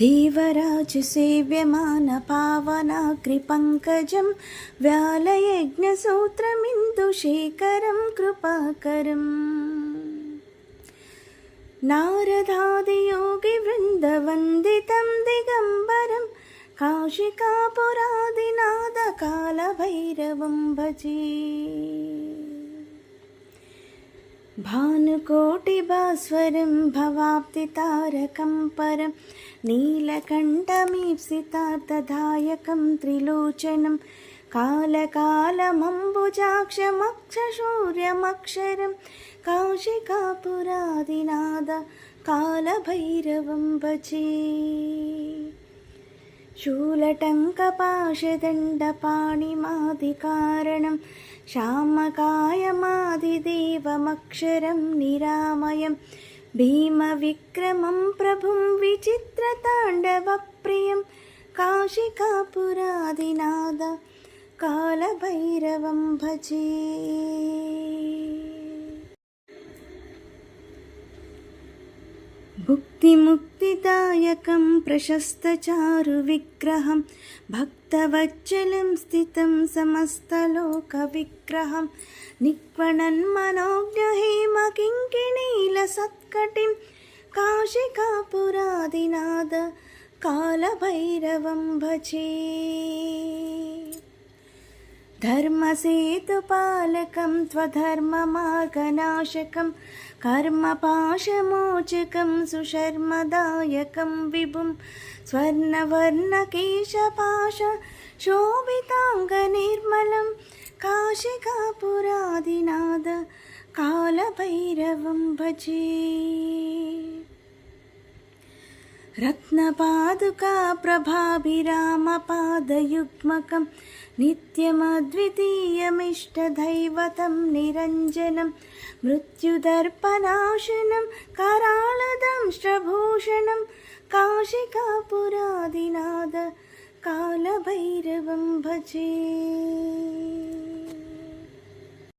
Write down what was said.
धीवराजसेव्यमानपावनाग्रिपङ्कजं व्यालयज्ञसूत्रमिन्दुशेखरं कृपाकरम् नारदादियोगिवृन्दवन्दितं दिगम्बरं काशिकापुरादिनाथकालभैरवं भजे। भानुकोटिभास्वरं भवाब्धितारकं परं नीलकण्ठमीप्सितार्थदायकं त्रिलोचनं कालकालमम्बुजाक्षमक्षशौर्यमक्षरं काशिकापुरादिनाथ कालभैरवं भजे। शूलटङ्कपाशदण्डपाणिमादिकारणं श्यामकायमादिदेवमक्षरं निरामयं भीमविक्रमं प्रभुं विचित्रताण्डवप्रियं काशिकापुरादिनाथ कालभैरवं भजे। भुक्तिमुक्तिदायकं प्रशस्तचारुविग्रहं भक्तवत्सलं स्थितं समस्तलोकविग्रहं निक्वणन्मनोज्ञहेमकिङ्किणीलसत्कटिं काशिकापुरादिनाथ कालभैरवं भजे। धर्मसेतुपालकं त्वधर्ममार्गनाशकं कर्मपाशमोचकं सुशर्मदायकं विभुं स्वर्णवर्णकेशपाश शोभिताङ्गनिर्मलं काशिकापुरादिनाथ कालभैरवं भजे। रत्नपादुका प्रभाभिरामपादयुग्मकं नित्यमद्वितीयमिष्टदैवतं निरञ्जनं मृत्युदर्पनाशनं कराळदंष्ट्रभूषणं काशिकापुरादिनाथ कालभैरवं भजे।